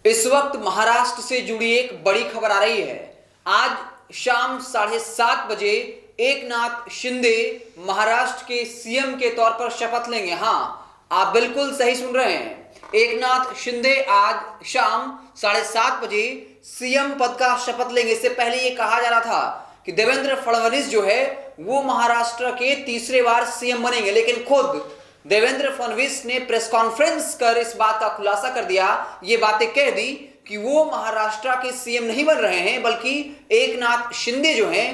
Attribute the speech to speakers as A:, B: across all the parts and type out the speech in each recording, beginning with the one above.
A: इस वक्त महाराष्ट्र से जुड़ी एक बड़ी खबर आ रही है। आज शाम 7:30 बजे एकनाथ शिंदे महाराष्ट्र के सीएम के तौर पर शपथ लेंगे। हाँ, आप बिल्कुल सही सुन रहे हैं। एकनाथ शिंदे आज शाम 7:30 बजे सीएम पद का शपथ लेंगे। इससे पहले ये कहा जा रहा था कि देवेंद्र फडणवीस जो है वो महाराष्ट्र के तीसरे बार सीएम बनेंगे, लेकिन खुद देवेंद्र फडणवीस ने प्रेस कॉन्फ्रेंस कर इस बात का खुलासा कर दिया, ये बातें कह दी कि वो महाराष्ट्र के सीएम नहीं बन रहे हैं, बल्कि एकनाथ शिंदे जो हैं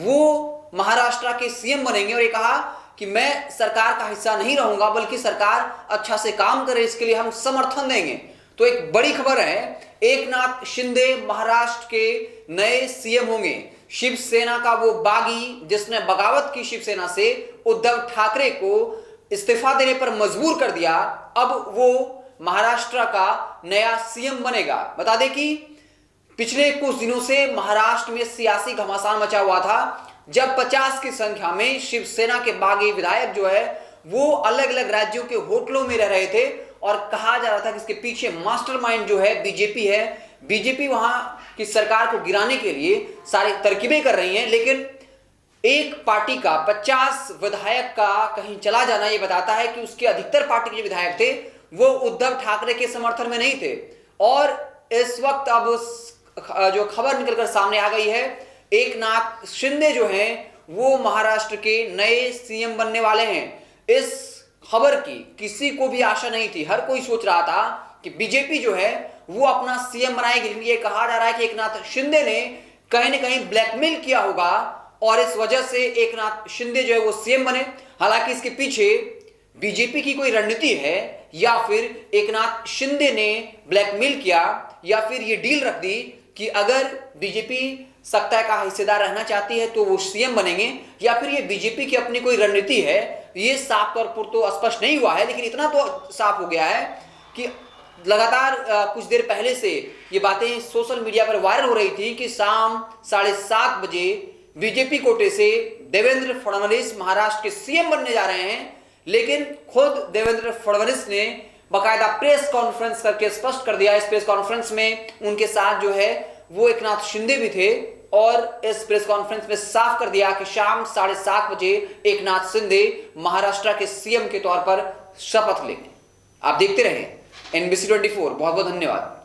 A: वो महाराष्ट्र के सीएम बनेंगे। और ये कहा कि मैं सरकार का हिस्सा नहीं रहूंगा, बल्कि सरकार अच्छा से काम करे इसके लिए हम समर्थन देंगे। तो एक बड़ी खबर है, एकनाथ शिंदे महाराष्ट्र के नए सीएम होंगे। शिवसेना का वो बागी जिसने बगावत की शिवसेना से उद्धव ठाकरे को इस्तीफा देने पर मजबूर कर दिया, अब वो महाराष्ट्र का नया सीएम बनेगा। बता दें कि पिछले कुछ दिनों से महाराष्ट्र में सियासी घमासान मचा हुआ था, जब 50 की संख्या में शिवसेना के बागी विधायक जो है वो अलग अलग राज्यों के होटलों में रह रहे थे और कहा जा रहा था कि इसके पीछे मास्टरमाइंड जो है बीजेपी है। बीजेपी वहां की सरकार को गिराने के लिए सारी तरकीबें कर रही है, लेकिन एक पार्टी का 50 विधायक का कहीं चला जाना ये बताता है कि उसके अधिकतर पार्टी के जो विधायक थे वो उद्धव ठाकरे के समर्थन में नहीं थे। और इस वक्त अब जो खबर निकलकर सामने आ गई है, एकनाथ शिंदे जो हैं वो महाराष्ट्र के नए सीएम बनने वाले हैं। इस खबर की किसी को भी आशा नहीं थी। हर कोई सोच रहा था कि बीजेपी जो है वो अपना सीएम बनाएगी, लेकिन ये कहा जा रहा है कि एकनाथ शिंदे ने कहीं ना कहीं ब्लैकमेल किया होगा और इस वजह से एकनाथ शिंदे जो है वो सीएम बने। हालांकि इसके पीछे बीजेपी की कोई रणनीति है या फिर एकनाथ शिंदे ने ब्लैकमेल किया या फिर ये डील रख दी कि अगर बीजेपी सत्ता का हिस्सेदार रहना चाहती है तो वो सीएम बनेंगे, या फिर ये बीजेपी की अपनी कोई रणनीति है, ये साफ तौर पर तो स्पष्ट नहीं हुआ है। लेकिन इतना तो साफ हो गया है कि लगातार कुछ देर पहले से ये बातें सोशल मीडिया पर वायरल हो रही थी कि शाम 7:30 बजे बीजेपी कोटे से देवेंद्र फडणवीस महाराष्ट्र के सीएम बनने जा रहे हैं। लेकिन खुद देवेंद्र फडणवीस ने बाकायदा प्रेस कॉन्फ्रेंस करके स्पष्ट कर दिया। इस प्रेस कॉन्फ्रेंस में उनके साथ जो है वो एकनाथ शिंदे भी थे और इस प्रेस कॉन्फ्रेंस में साफ कर दिया कि शाम 7:30 बजे एकनाथ शिंदे महाराष्ट्र के सीएम के तौर पर शपथ लेंगे। आप देखते रहे NBC 24। बहुत बहुत धन्यवाद।